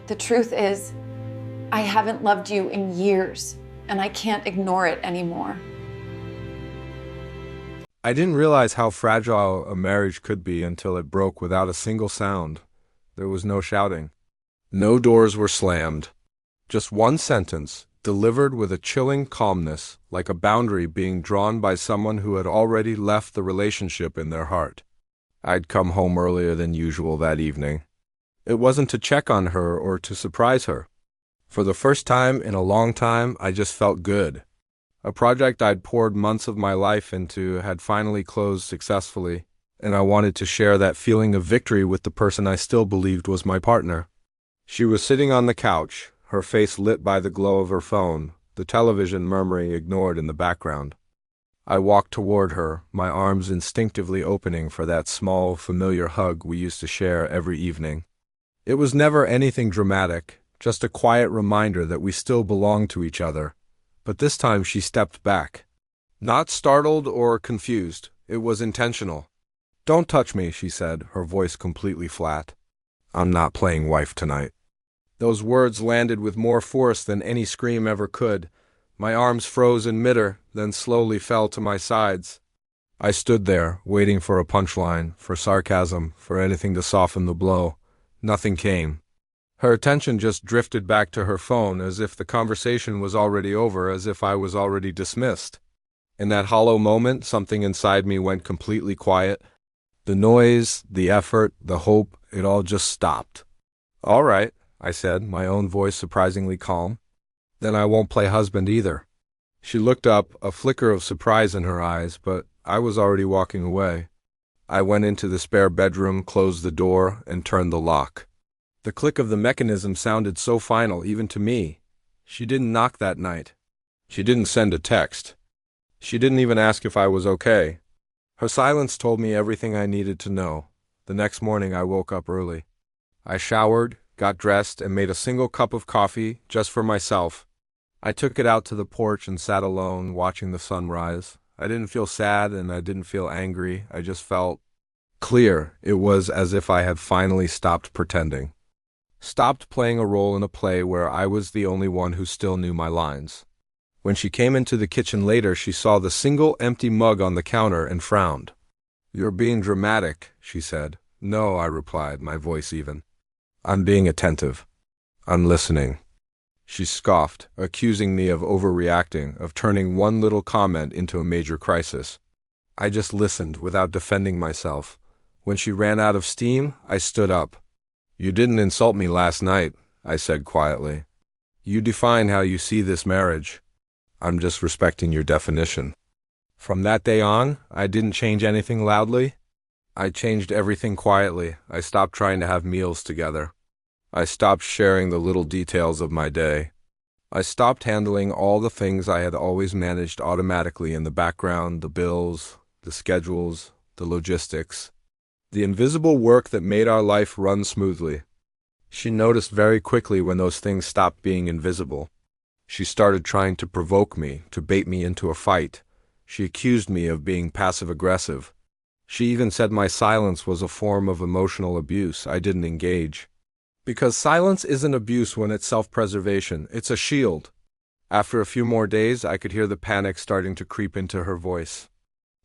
The truth is, I haven't loved you in years, and I can't ignore it anymore. I didn't realize how fragile a marriage could be until it broke without a single sound. There was no shouting. No doors were slammed. Just one sentence, delivered with a chilling calmness, like a boundary being drawn by someone who had already left the relationship in their heart. I'd come home earlier than usual that evening. It wasn't to check on her or to surprise her. For the first time in a long time, I just felt good. A project I'd poured months of my life into had finally closed successfully, and I wanted to share that feeling of victory with the person I still believed was my partner. She was sitting on the couch, her face lit by the glow of her phone, the television murmuring ignored in the background. I walked toward her, my arms instinctively opening for that small, familiar hug we used to share every evening. It was never anything dramatic, just a quiet reminder that we still belonged to each other. But this time she stepped back. Not startled or confused, it was intentional. "Don't touch me," she said, her voice completely flat. "I'm not playing wife tonight." Those words landed with more force than any scream ever could. My arms froze in midair, then slowly fell to my sides. I stood there, waiting for a punchline, for sarcasm, for anything to soften the blow. Nothing came. Her attention just drifted back to her phone, as if the conversation was already over, as if I was already dismissed. In that hollow moment, something inside me went completely quiet. The noise, the effort, the hope, it all just stopped. "All right," I said, my own voice surprisingly calm. "Then I won't play husband either." She looked up, a flicker of surprise in her eyes, but I was already walking away. I went into the spare bedroom, closed the door, and turned the lock. The click of the mechanism sounded so final, even to me. She didn't knock that night. She didn't send a text. She didn't even ask if I was okay. Her silence told me everything I needed to know. The next morning I woke up early. I showered, got dressed, and made a single cup of coffee just for myself. I took it out to the porch and sat alone, watching the sun rise. I didn't feel sad and I didn't feel angry. I just felt clear. It was as if I had finally stopped pretending. Stopped playing a role in a play where I was the only one who still knew my lines. When she came into the kitchen later, she saw the single empty mug on the counter and frowned. "You're being dramatic," she said. "No," I replied, my voice even. "I'm being attentive. I'm listening." She scoffed, accusing me of overreacting, of turning one little comment into a major crisis. I just listened without defending myself. When she ran out of steam, I stood up. "You didn't insult me last night," I said quietly. "You define how you see this marriage. I'm just respecting your definition." From that day on, I didn't change anything loudly. I changed everything quietly. I stopped trying to have meals together. I stopped sharing the little details of my day. I stopped handling all the things I had always managed automatically in the background, the bills, the schedules, the logistics, the invisible work that made our life run smoothly. She noticed very quickly when those things stopped being invisible. She started trying to provoke me, to bait me into a fight. She accused me of being passive-aggressive. She even said my silence was a form of emotional abuse. I didn't engage. Because silence isn't abuse when it's self-preservation, it's a shield. After a few more days, I could hear the panic starting to creep into her voice.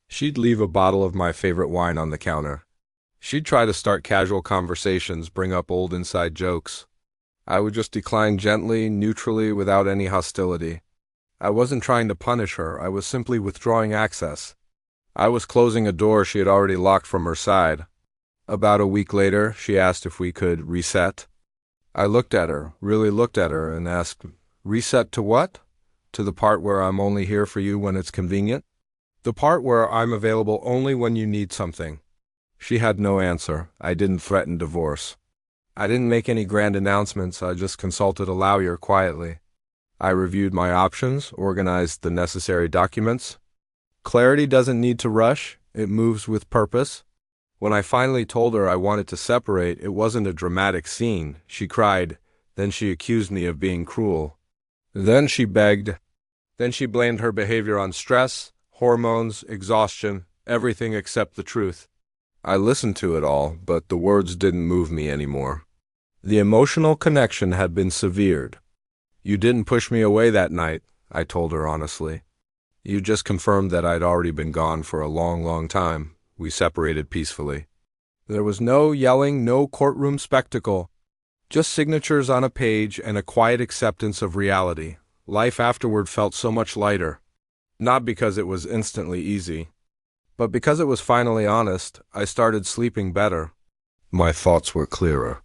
She'd leave a bottle of my favorite wine on the counter. She'd try to start casual conversations, bring up old inside jokes. I would just decline gently, neutrally, without any hostility. I wasn't trying to punish her, I was simply withdrawing access. I was closing a door she had already locked from her side. About a week later, she asked if we could reset. I looked at her, really looked at her, and asked, "Reset to what? To the part where I'm only here for you when it's convenient? The part where I'm available only when you need something?" She had no answer. I didn't threaten divorce. I didn't make any grand announcements. I just consulted a lawyer quietly. I reviewed my options, organized the necessary documents. Clarity doesn't need to rush. It moves with purpose. When I finally told her I wanted to separate, it wasn't a dramatic scene. She cried. Then she accused me of being cruel. Then she begged. Then she blamed her behavior on stress, hormones, exhaustion, everything except the truth. I listened to it all, but the words didn't move me anymore. The emotional connection had been severed. You didn't push me away that night, I told her honestly. You just confirmed that I'd already been gone for a long, long time. We separated peacefully. There was no yelling, no courtroom spectacle. Just signatures on a page and a quiet acceptance of reality. Life afterward felt so much lighter. Not because it was instantly easy, but because it was finally honest. I started sleeping better. My thoughts were clearer.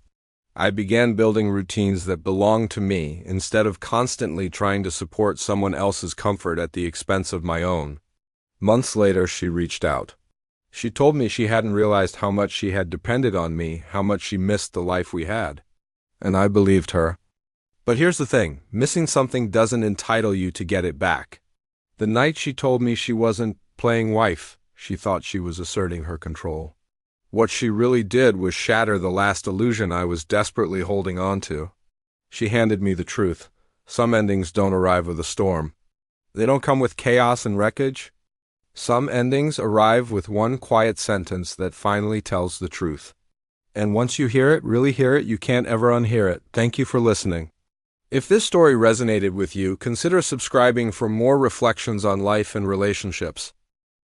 I began building routines that belonged to me instead of constantly trying to support someone else's comfort at the expense of my own. Months later, she reached out. She told me she hadn't realized how much she had depended on me, how much she missed the life we had. And I believed her. But here's the thing, missing something doesn't entitle you to get it back. The night she told me she wasn't playing wife, she thought she was asserting her control. What she really did was shatter the last illusion I was desperately holding on to. She handed me the truth. Some endings don't arrive with a storm. They don't come with chaos and wreckage. Some endings arrive with one quiet sentence that finally tells the truth. And once you hear it, really hear it, you can't ever unhear it. Thank you for listening. If this story resonated with you, consider subscribing for more reflections on life and relationships.